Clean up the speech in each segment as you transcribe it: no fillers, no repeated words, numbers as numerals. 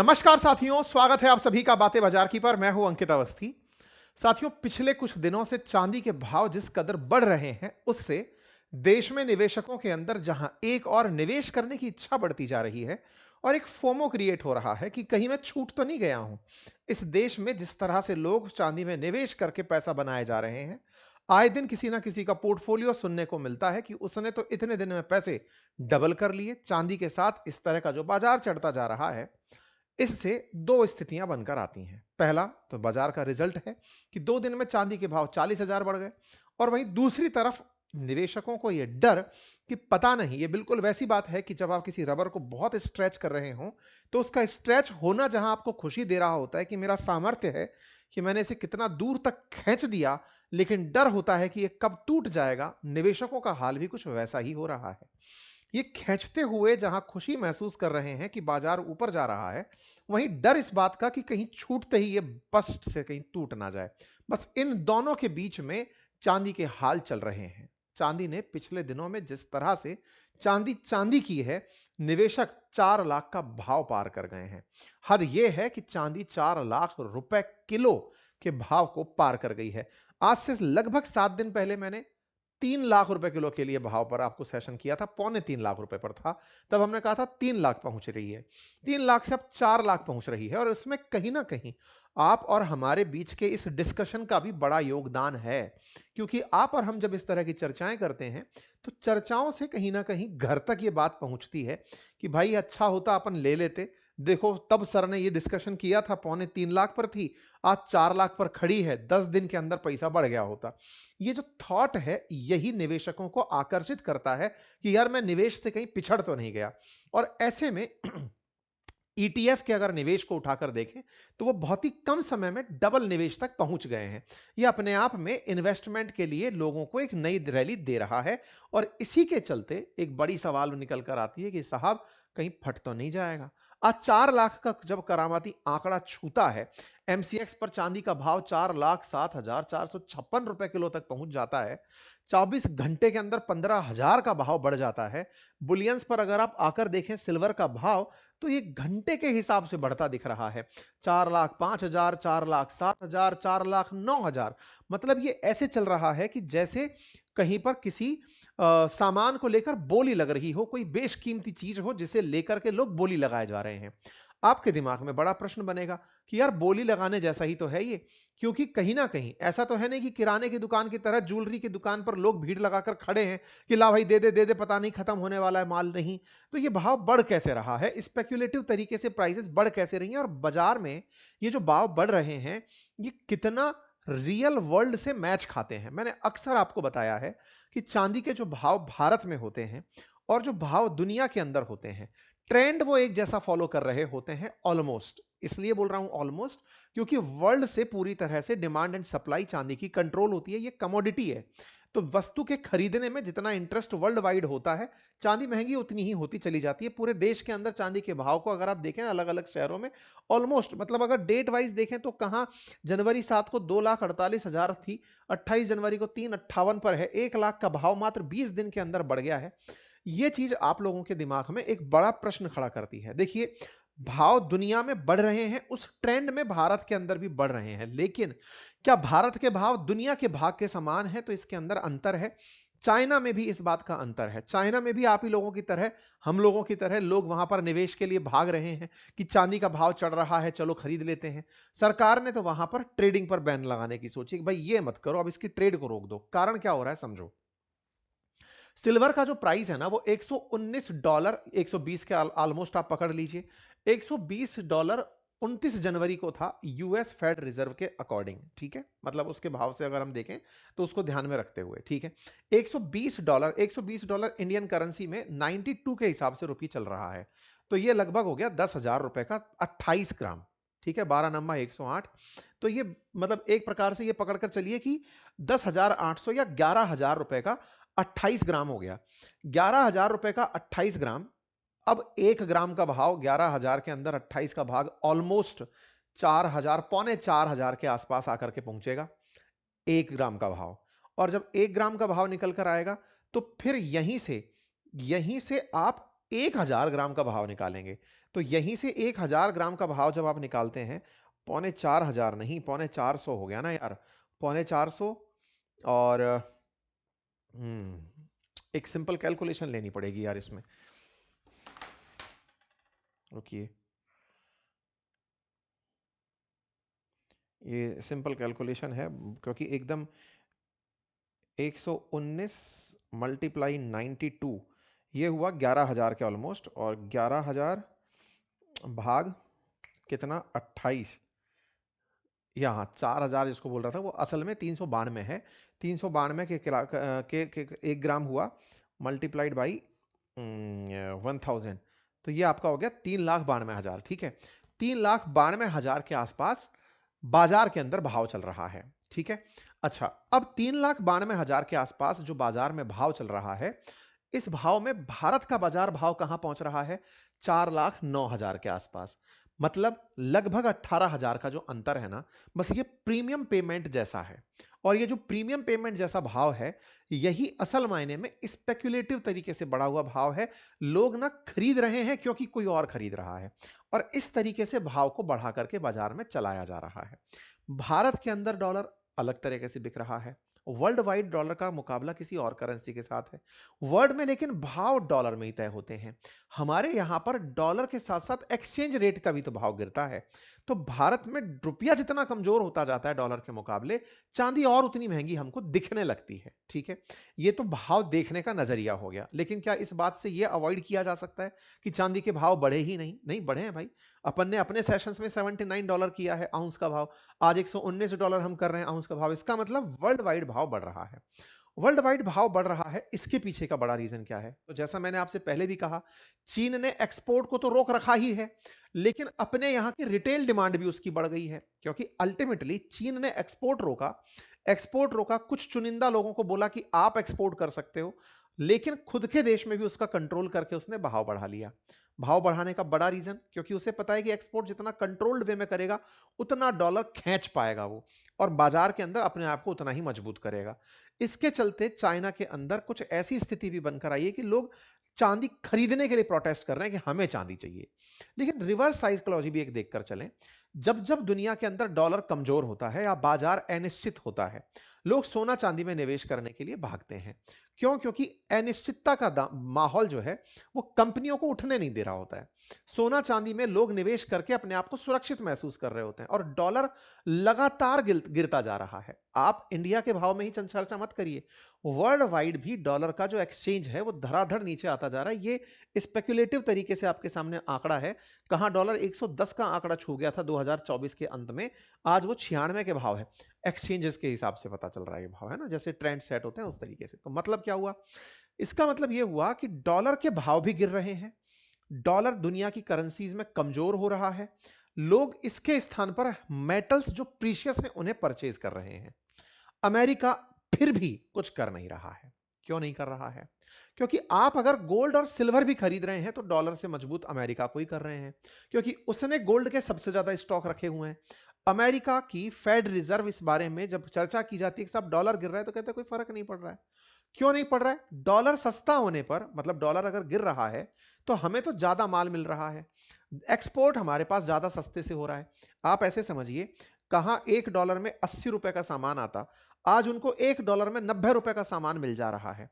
नमस्कार साथियों, स्वागत है आप सभी का बातें बाजार की पर। मैं हूं अंकित अवस्थी। साथियों, पिछले कुछ दिनों से चांदी के भाव जिस कदर बढ़ रहे हैं, उससे देश में निवेशकों के अंदर जहां एक और निवेश करने की इच्छा बढ़ती जा रही है और एक फोमो क्रिएट हो रहा है कि कहीं मैं छूट तो नहीं गया हूं। इस देश में जिस तरह से लोग चांदी में निवेश करके पैसा बनाए जा रहे हैं, आए दिन किसी ना किसी का पोर्टफोलियो सुनने को मिलता है कि उसने तो इतने दिन में पैसे डबल कर लिए। चांदी के साथ इस तरह का जो बाजार चढ़ता जा रहा है, इससे दो स्थितियां बनकर आती हैं। पहला तो बाजार का रिजल्ट है कि 2 दिन में चांदी के भाव 40,000 बढ़ गए, और वहीं दूसरी तरफ निवेशकों को यह डर कि पता नहीं, ये बिल्कुल वैसी बात है कि जब आप किसी रबर को बहुत स्ट्रेच कर रहे हो, तो उसका स्ट्रेच होना जहां आपको खुशी दे रहा होता है कि मेरा सामर्थ्य है कि मैंने इसे कितना दूर तक खींच दिया, लेकिन डर होता है कि यह कब टूट जाएगा। निवेशकों का हाल भी कुछ वैसा ही हो रहा है। ये खींचते हुए जहां खुशी महसूस कर रहे हैं कि बाजार ऊपर जा रहा है, वहीं डर इस बात का कि कहीं छूटते ही ये बस्ट से कहीं टूट ना जाए। बस इन दोनों के बीच में चांदी के हाल चल रहे हैं। चांदी ने पिछले दिनों में जिस तरह से चांदी चांदी की है, निवेशक 4 लाख का भाव पार कर गए हैं। हद यह है कि चांदी 4 लाख रुपए किलो के भाव को पार कर गई है। आज से लगभग 7 दिन पहले मैंने 3 लाख रुपए किलो के लिए भाव पर आपको सेशन किया था, 3.25 लाख रुपए पर था। तब हमने कहा था 3 लाख पहुंच रही है, 3 लाख से अब 4 लाख पहुंच रही है। और इसमें कहीं ना कहीं आप और हमारे बीच के इस डिस्कशन का भी बड़ा योगदान है, क्योंकि आप और हम जब इस तरह की चर्चाएं करते हैं, तो चर्चाओं से कहीं ना कहीं घर तक ये बात पहुंचती है कि भाई अच्छा होता अपन ले लेते। देखो, तब सर ने ये डिस्कशन किया था, 3.25 लाख पर थी, आज 4 लाख पर खड़ी है, 10 दिन के अंदर पैसा बढ़ गया होता। ये जो थॉट है, यही निवेशकों को आकर्षित करता है कि यार मैं निवेश से कहीं पिछड़ तो नहीं गया। और ऐसे में ईटीएफ के अगर निवेश को उठाकर देखें, तो वो बहुत ही कम समय में डबल निवेश तक पहुंच गए हैं। ये अपने आप में इन्वेस्टमेंट के लिए लोगों को एक नई रैली दे रहा है। और इसी के चलते एक बड़ी सवाल निकल कर आती है कि साहब, कहीं फट तो नहीं जाएगा। आज 4 लाख का जब करामाती आंकड़ा छूता है, एमसीएक्स पर चांदी का भाव 4,07,456 रुपए किलो तक पहुंच जाता है, 24 घंटे के अंदर 15,000 का भाव बढ़ जाता है। बुलियंस पर अगर आप आकर देखें सिल्वर का भाव, तो ये घंटे के हिसाब से बढ़ता दिख रहा है। 4,05,000, 4,07,000, 4,09,000। मतलब ये ऐसे चल रहा है कि जैसे कहीं पर किसी सामान को लेकर बोली लग रही हो, कोई बेशकीमती चीज हो जिसे लेकर के लोग बोली लगाए जा रहे हैं। आपके दिमाग में बड़ा प्रश्न बनेगा कि यार, बोली लगाने जैसा ही तो है ये, क्योंकि कहीं ना कहीं ऐसा तो है नहीं कि किराने की दुकान की तरह ज्वेलरी की दुकान पर लोग भीड़ लगाकर खड़े हैं कि ला भाई, दे दे दे दे, पता नहीं खत्म होने वाला है माल। नहीं। तो ये भाव बढ़ कैसे रहा है, स्पेक्युलेटिव तरीके से प्राइसेस बढ़ कैसे रही हैं, और बाजार में ये जो भाव बढ़ रहे हैं, ये कितना रियल वर्ल्ड से मैच खाते हैं। मैंने अक्सर आपको बताया है कि चांदी के जो भाव भारत में होते हैं और जो भाव दुनिया के अंदर होते हैं, ट्रेंड वो एक जैसा फॉलो कर रहे होते हैं ऑलमोस्ट। इसलिए बोल रहा हूं ऑलमोस्ट, क्योंकि वर्ल्ड से पूरी तरह से डिमांड एंड सप्लाई चांदी की कंट्रोल होती है। ये कमोडिटी है। तो वस्तु के खरीदने में जितना इंटरेस्ट वर्ल्ड वाइड होता है, चांदी महंगी उतनी ही होती चली जाती है। पूरे देश के अंदर चांदी के भाव को अगर आप देखें अलग अलग शहरों में, ऑलमोस्ट मतलब अगर डेट वाइज देखें तो कहां जनवरी 7 को 2,48,000 थी, 28 जनवरी को 3,58 पर है। 1 लाख का भाव मात्र 20 दिन के अंदर बढ़ गया है। यह चीज आप लोगों के दिमाग में एक बड़ा प्रश्न खड़ा करती है। देखिए, भाव दुनिया में बढ़ रहे हैं, उस ट्रेंड में भारत के अंदर भी बढ़ रहे हैं, लेकिन क्या भारत के भाव दुनिया के भाग के समान है? तो इसके अंदर अंतर है। चाइना में भी इस बात का अंतर है। चाइना में भी आप ही लोगों की तरह, हम लोगों की तरह लोग वहां पर निवेश के लिए भाग रहे हैं कि चांदी का भाव चढ़ रहा है, चलो खरीद लेते हैं। सरकार ने तो वहां पर ट्रेडिंग पर बैन लगाने की सोची कि भाई ये मत करो, अब इसकी ट्रेड को रोक दो। कारण क्या हो रहा है समझो। सिल्वर का जो प्राइस है ना, वो $119, 120 के ऑलमोस्ट आप पकड़ लीजिए। $120 29 जनवरी को था, यूएस फेड रिजर्व के अकॉर्डिंग। ठीक है, मतलब उसके भाव से अगर हम देखें तो उसको ध्यान में रखते हुए, ठीक है। $120 इंडियन करेंसी में 92 के हिसाब से रुपये चल रहा है। तो ये लगभग हो गया 10,000 रुपए का 28 ग्राम। ठीक है, 12 नंबर 108। तो ये मतलब एक प्रकार से ये पकड़कर चलिए कि 10,800 या 11,000 रुपए का 28 ग्राम हो गया। 11,000 रुपए का 28 ग्राम। अब 1 ग्राम का भाव 11,000 के अंदर 28 का भाग ऑलमोस्ट 4,000, पौने 4,000 के आसपास आकर के पहुंचेगा 1 ग्राम का भाव। और जब 1 ग्राम का भाव निकल कर आएगा, तो फिर यहीं से आप 1000 ग्राम का भाव निकालेंगे। तो यहीं से 1000 ग्राम का भाव जब आप निकालते हैं, 4500 नहीं, 450 हो गया ना यार, 450। और एक सिंपल कैलकुलेशन लेनी पड़ेगी यार इसमें, रुकिए। ये सिंपल कैलकुलेशन है क्योंकि एकदम 119 मल्टीप्लाई 92, ये हुआ 11,000 के ऑलमोस्ट, और 11,000 भाग कितना, 28, यहाँ 4,000 जिसको बोल रहा था वो असल में 392 है। 392 के 1 ग्राम हुआ मल्टीप्लाइड बाई 1000, तो ये आपका हो गया 3,92,000। ठीक है, 3,92,000 के आसपास बाजार के अंदर भाव चल रहा है। ठीक है, अच्छा, अब 3,92,000 के आसपास जो बाजार में भाव चल रहा है, इस भाव में भारत का बाजार भाव कहां पहुंच रहा है, 4,09,000 के आसपास। मतलब लगभग 18,000 का जो अंतर है ना, बस ये प्रीमियम पेमेंट जैसा है। और ये जो प्रीमियम पेमेंट जैसा भाव है, यही असल मायने में स्पेक्युलेटिव तरीके से बढ़ा हुआ भाव है। लोग ना खरीद रहे हैं क्योंकि कोई और खरीद रहा है, और इस तरीके से भाव को बढ़ा करके बाजार में चलाया जा रहा है। भारत के अंदर डॉलर अलग तरीके से बिक रहा है। वर्ल्ड वाइड डॉलर का मुकाबला किसी और करेंसी के साथ है वर्ल्ड में, लेकिन भाव डॉलर में ही तय होते हैं। हमारे यहां पर डॉलर के साथ साथ एक्सचेंज रेट का भी तो भाव गिरता है। तो भारत में रुपया जितना कमजोर होता जाता है डॉलर के मुकाबले, चांदी और उतनी महंगी हमको दिखने लगती है। ठीक है, ये तो भाव देखने का नजरिया हो गया, लेकिन क्या इस बात से यह अवॉइड किया जा सकता है कि चांदी के भाव बढ़े ही नहीं? नहीं बढ़े हैं भाई। अपन ने अपने सेशंस में $79 किया है आउंस का भाव, आज $119 हम कर रहे हैं आउंस का भाव। इसका मतलब वर्ल्ड वाइड भाव बढ़ रहा है। वर्ल्ड वाइड भाव बढ़ रहा है, इसके पीछे का बड़ा रीजन क्या है? तो जैसा मैंने आपसे पहले भी कहा, चीन ने एक्सपोर्ट को तो रोक रखा ही है, लेकिन अपने यहां की रिटेल डिमांड भी उसकी बढ़ गई है, क्योंकि अल्टीमेटली चीन ने एक्सपोर्ट रोका। एक्सपोर्ट रोका, कुछ चुनिंदा लोगों को बोला कि आप एक्सपोर्ट कर सकते हो, लेकिन खुद के देश में भी उसका कंट्रोल करके उसने भाव बढ़ा लिया। भाव बढ़ाने का बड़ा रीजन, क्योंकि उसे पता है कि एक्सपोर्ट जितना कंट्रोल्ड वे में करेगा, उतना डॉलर खींच पाएगा वो, और बाजार के अंदर अपने आप को उतना ही मजबूत करेगा। इसके चलते चाइना के अंदर कुछ ऐसी स्थिति भी बनकर आई है कि लोग चांदी खरीदने के लिए प्रोटेस्ट कर रहे हैं कि हमें चांदी चाहिए। लेकिन रिवर्स साइकोलॉजी भी एक देखकर चलें, जब जब दुनिया के अंदर डॉलर कमजोर होता है या बाजार अनिश्चित होता है, लोग सोना चांदी में निवेश करने के लिए भागते हैं। क्यों? क्योंकि अनिश्चितता का माहौल जो है वो कंपनियों को उठने नहीं दे रहा होता है। सोना चांदी में लोग निवेश करके अपने आप को सुरक्षित महसूस कर रहे होते हैं, और डॉलर लगातार गिरता जा रहा है। आप इंडिया के भाव में ही चर्चा मत करिए, वर्ल्ड वाइड भी डॉलर का जो एक्सचेंज है वो धड़ाधड़ नीचे आता जा रहा है। ये स्पेक्युलेटिव तरीके से आपके सामने आंकड़ा है। कहां डॉलर 110 का आंकड़ा छू गया था 2024 के अंत में, आज वो 96 के भाव है। एक्सचेंजेस के हिसाब से पता चल रहा है ये भाव, है ना, जैसे ट्रेंड सेट होते हैं उस तरीके से। तो मतलब क्या हुआ? इसका मतलब यह हुआ कि डॉलर के भाव भी गिर रहे हैं, डॉलर दुनिया की करेंसीज में कमजोर हो रहा है। लोग इसके स्थान पर मेटल्स जो प्रीशियस हैं उन्हें परचेज कर रहे हैं। अमेरिका फिर भी कुछ कर नहीं रहा है। क्यों नहीं कर रहा है? क्योंकि आप अगर गोल्ड और सिल्वर भी खरीद रहे हैं तो डॉलर से मजबूत अमेरिका को ही कर रहे हैं, क्योंकि उसने गोल्ड के सबसे ज्यादा स्टॉक रखे हुए हैं। अमेरिका की फेड रिजर्व इस बारे में जब चर्चा की जाती है कि साहब डॉलर गिर रहा है, तो कहते हैं कोई फर्क नहीं पड़ रहा है। क्यों नहीं पड़ रहा है? डॉलर सस्ता होने पर, मतलब डॉलर अगर गिर रहा है तो हमें तो ज्यादा माल मिल रहा है, एक्सपोर्ट हमारे पास ज्यादा सस्ते से हो रहा है। आप ऐसे समझिए, कहां $1 में 80 रुपए का सामान आता, आज उनको $1 में 90 रुपए का सामान मिल जा रहा है।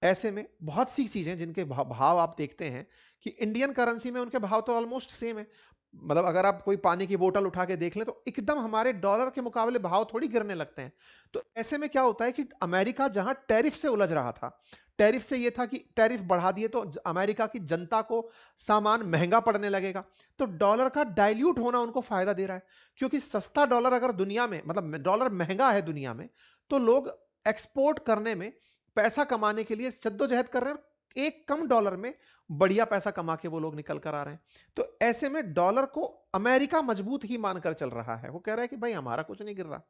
ऐसे में बहुत सी चीजें जिनके भाव आप देखते हैं कि इंडियन करेंसी में उनके भाव तो ऑलमोस्ट सेम है। मतलब अगर आप कोई पानी की बोतल उठा के देख लें तो एकदम हमारे डॉलर के मुकाबले भाव थोड़ी गिरने लगते हैं। तो ऐसे में क्या होता है कि अमेरिका जहां टैरिफ से उलझ रहा था, टैरिफ से यह था कि टैरिफ बढ़ा दिए तो अमेरिका की जनता को सामान महंगा पड़ने लगेगा, तो डॉलर का डाइल्यूट होना उनको फायदा दे रहा है। क्योंकि सस्ता डॉलर अगर दुनिया में, मतलब डॉलर महंगा है दुनिया में, तो लोग एक्सपोर्ट करने में, पैसा कमाने के लिए जद्दोजहद कर रहे हैं। एक कम डॉलर में बढ़िया पैसा कमा के वो लोग निकल कर आ रहे हैं। तो ऐसे में डॉलर को अमेरिका मजबूत ही मानकर चल रहा है। वो कह रहा है कि भाई हमारा कुछ नहीं गिर रहा,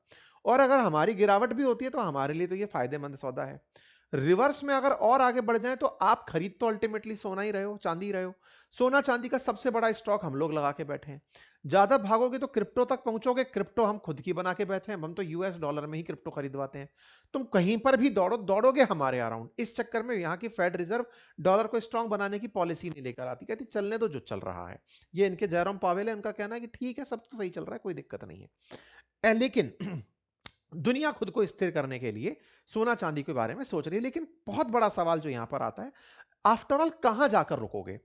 और अगर हमारी गिरावट भी होती है तो हमारे लिए तो ये फायदेमंद सौदा है। रिवर्स में अगर और आगे बढ़ जाएं तो आप खरीद तो अल्टीमेटली सोना ही रहे हो, चांदी ही रहे हो। सोना चांदी का सबसे बड़ा स्टॉक हम लोग लगा के बैठे हैं। ज्यादा भागोगे तो क्रिप्टो तक पहुंचोगे। क्रिप्टो हम खुद की बना के बैठे हैं, हम तो यूएस डॉलर में ही क्रिप्टो खरीदवाते हैं। तुम कहीं पर भी दौड़ो, दौड़ोगे हमारे अराउंड। इस चक्कर में यहाँ की फेड रिजर्व डॉलर को स्ट्रांग बनाने की पॉलिसी नहीं लेकर आती, कहती चलने दो जो चल रहा है। ये इनके जयराम पावेल है, उनका कहना है कि ठीक है, सब तो सही चल रहा है, कोई दिक्कत नहीं है। लेकिन दुनिया खुद को स्थिर करने के लिए सोना चांदी के बारे में सोच रही है। लेकिन बहुत बड़ा सवाल जो यहां पर आता है, आफ्टर ऑल कहां जाकर रुकोगे?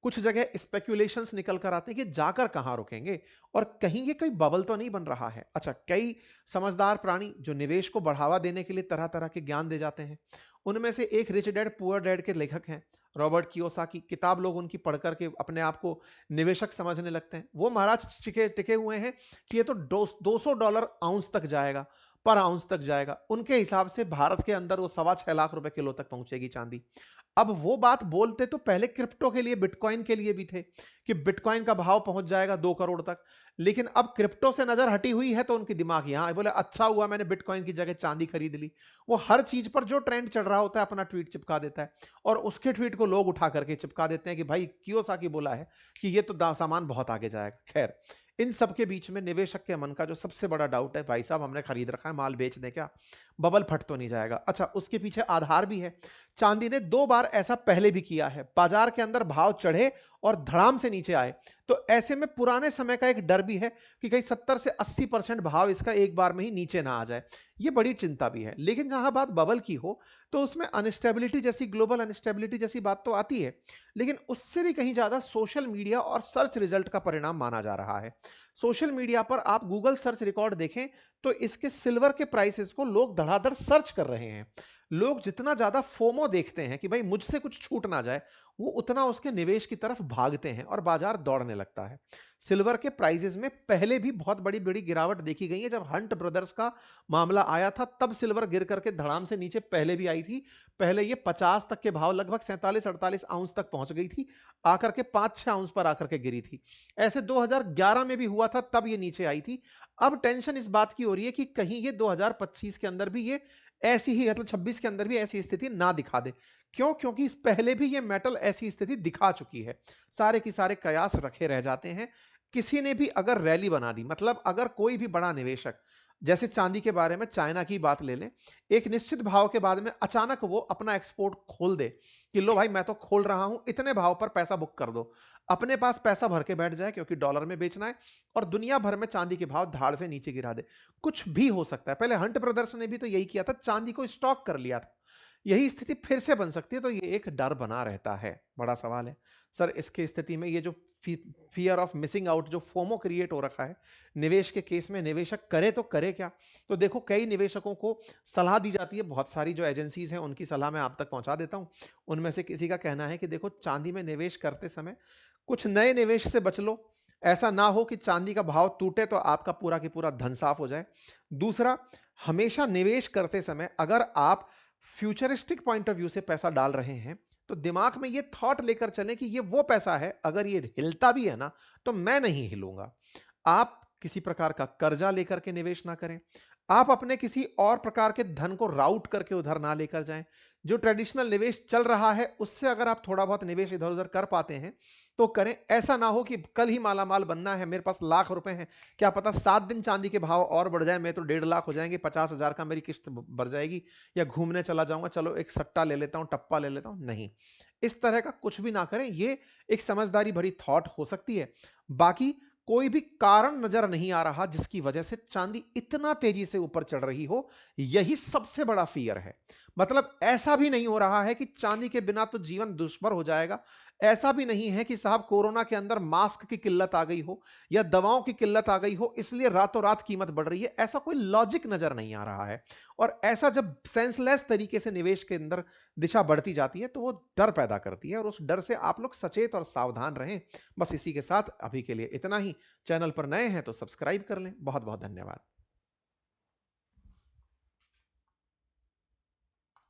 कुछ जगह स्पेक्यूलेशंस निकल कर आते हैं कि जाकर कहां रुकेंगे, और कहीं ये कोई बबल तो नहीं बन रहा है। अच्छा, कई समझदार प्राणी जो निवेश को बढ़ावा देने के लिए तरह तरह के ज्ञान दे जाते हैं, उनमें से एक रिच डैड पुअर डैड के लेखक हैं रॉबर्ट कियोसाकी। किताब लोग उनकी पढ़ करके अपने आप को निवेशक समझने लगते हैं। वो महाराज टिके टिके हुए हैं कि ये तो $200 आउंस तक जाएगा, पर आउंस तक जाएगा। उनके हिसाब से भारत के अंदर वो 6.25 लाख रुपए किलो तक पहुंचेगी चांदी। अब वो बात बोलते तो पहले क्रिप्टो के लिए, बिटकॉइन के लिए भी थे कि बिटकॉइन का भाव पहुंच जाएगा 2 करोड़ तक। लेकिन अब क्रिप्टो से नजर हटी हुई है तो उनकी दिमाग यहां बोले अच्छा हुआ मैंने बिटकॉइन की जगह चांदी खरीद ली। वो हर चीज पर जो ट्रेंड चढ़ रहा होता है अपना ट्वीट चिपका देता है, और उसके ट्वीट को लोग उठा करके चिपका देते हैं कि भाई कियोसाकी बोला है कि ये तो सामान बहुत आगे जाएगा। खैर, इन सब के बीच में निवेशक के मन का जो सबसे बड़ा डाउट है, भाई साहब हमने खरीद रखा है, माल बेच दें क्या, बबल फट तो नहीं जाएगा? अच्छा, उसके पीछे आधार भी है। चांदी ने 2 बार ऐसा पहले भी किया है, बाजार के अंदर भाव चढ़े और धड़ाम से नीचे आए। तो ऐसे में पुराने समय का एक डर भी है कि कहीं 70 से 80% भाव इसका एक बार में ही नीचे ना आ जाए। ये बड़ी चिंता भी है। लेकिन जहां बात बबल की हो तो उसमें अनस्टेबिलिटी जैसी, ग्लोबल अनस्टेबिलिटी जैसी बात तो आती है। लेकिन उससे भी कहीं ज्यादा सोशल मीडिया और सर्च रिजल्ट का परिणाम माना जा रहा है। सोशल मीडिया पर आप गूगल सर्च रिकॉर्ड देखें तो इसके सिल्वर के प्राइसेस को लोग धड़ाधड़ सर्च कर रहे हैं। लोग जितना ज्यादा फोमो देखते हैं कि भाई मुझसे कुछ छूट ना जाए, वो उतना उसके निवेश की तरफ भागते हैं और बाजार दौड़ने लगता है। सिल्वर के प्राइसेस में पहले भी बहुत बड़ी बड़ी गिरावट देखी गई है। जब हंट ब्रदर्स का मामला आया था तब सिल्वर गिर करके धड़ाम से नीचे पहले भी आई थी। पहले ये 50 तक के भाव, लगभग 47-48 आउंस तक पहुंच गई थी, आकर के 5-6 आउंस पर आकर के गिरी थी। ऐसे 2011 में भी हुआ था, तब ये नीचे आई थी। अब टेंशन इस बात की हो रही है कि कहीं ये 2025 के अंदर भी ये ऐसी ही, मतलब 26 के अंदर भी ऐसी स्थिति ना दिखा दे। क्यों? क्योंकि इस पहले भी ये मेटल ऐसी स्थिति दिखा चुकी है। सारे की सारे कयास रखे रह जाते हैं। किसी ने भी अगर रैली बना दी, मतलब अगर कोई भी बड़ा निवेशक, जैसे चांदी के बारे में चाइना की बात ले लें, एक निश्चित भाव के बाद में अचानक वो अपना एक्सपोर्ट खोल दे कि लो भाई मैं तो खोल रहा हूं, इतने भाव पर पैसा बुक कर दो, अपने पास पैसा भर के बैठ जाए क्योंकि डॉलर में बेचना है, और दुनिया भर में चांदी के भाव धाड़ से नीचे गिरा दे। कुछ भी हो सकता है। पहले हंट ब्रदर्स ने भी तो यही किया था, चांदी को स्टॉक कर लिया था। यही स्थिति फिर से बन सकती है, तो ये एक डर बना रहता है। बड़ा सवाल है सर, इसकी स्थिति में ये जो फियर ऑफ मिसिंग आउट, जो फोमो क्रिएट हो रखा है निवेश के केस में, निवेशक करे तो करे क्या? तो देखो, कई निवेशकों को सलाह दी जाती है, बहुत सारी जो एजेंसीज हैं उनकी सलाह मैं आप तक पहुंचा देता हूं। उनमें से किसी का कहना है कि देखो, चांदी में निवेश करते समय कुछ नए निवेश से बच लो। ऐसा ना हो कि चांदी का भाव टूटे तो आपका पूरा की पूरा धन साफ हो जाए। दूसरा, हमेशा निवेश करते समय अगर आप फ्यूचरिस्टिक पॉइंट ऑफ व्यू से पैसा डाल रहे हैं तो दिमाग में ये थॉट लेकर चलें कि ये वो पैसा है, अगर ये हिलता भी है ना तो मैं नहीं हिलूंगा। आप किसी प्रकार का कर्जा लेकर के निवेश ना करें। आप अपने किसी और प्रकार के धन को राउट करके उधर ना लेकर जाएं। जो ट्रेडिशनल निवेश चल रहा है उससे अगर आप थोड़ा बहुत निवेश इधर उधर कर पाते हैं तो करें। ऐसा ना हो कि कल ही माला माल बनना है, मेरे पास लाख रुपए हैं, क्या पता 7 दिन चांदी के भाव और बढ़ जाए, मैं तो 1.5 लाख हो जाएंगे, 50,000 का मेरी किस्त बढ़ जाएगी, या घूमने चला जाऊंगा, चलो एक सट्टा ले लेता हूं, टप्पा ले लेता हूं। नहीं, इस तरह का कुछ भी ना करें। ये एक समझदारी भरी थॉट हो सकती है। बाकी कोई भी कारण नजर नहीं आ रहा जिसकी वजह से चांदी इतना तेजी से ऊपर चढ़ रही हो। यही सबसे बड़ा फियर है। मतलब ऐसा भी नहीं हो रहा है कि चांदी के बिना तो जीवन दुष्भर हो जाएगा। ऐसा भी नहीं है कि साहब कोरोना के अंदर मास्क की किल्लत आ गई हो या दवाओं की किल्लत आ गई हो इसलिए रातों रात कीमत बढ़ रही है। ऐसा कोई लॉजिक नजर नहीं आ रहा है। और ऐसा जब सेंसलेस तरीके से निवेश के अंदर दिशा बढ़ती जाती है तो वो डर पैदा करती है, और उस डर से आप लोग सचेत और सावधान रहें। बस इसी के साथ अभी के लिए इतना ही। चैनल पर नए हैं तो सब्सक्राइब कर लें। बहुत बहुत धन्यवाद।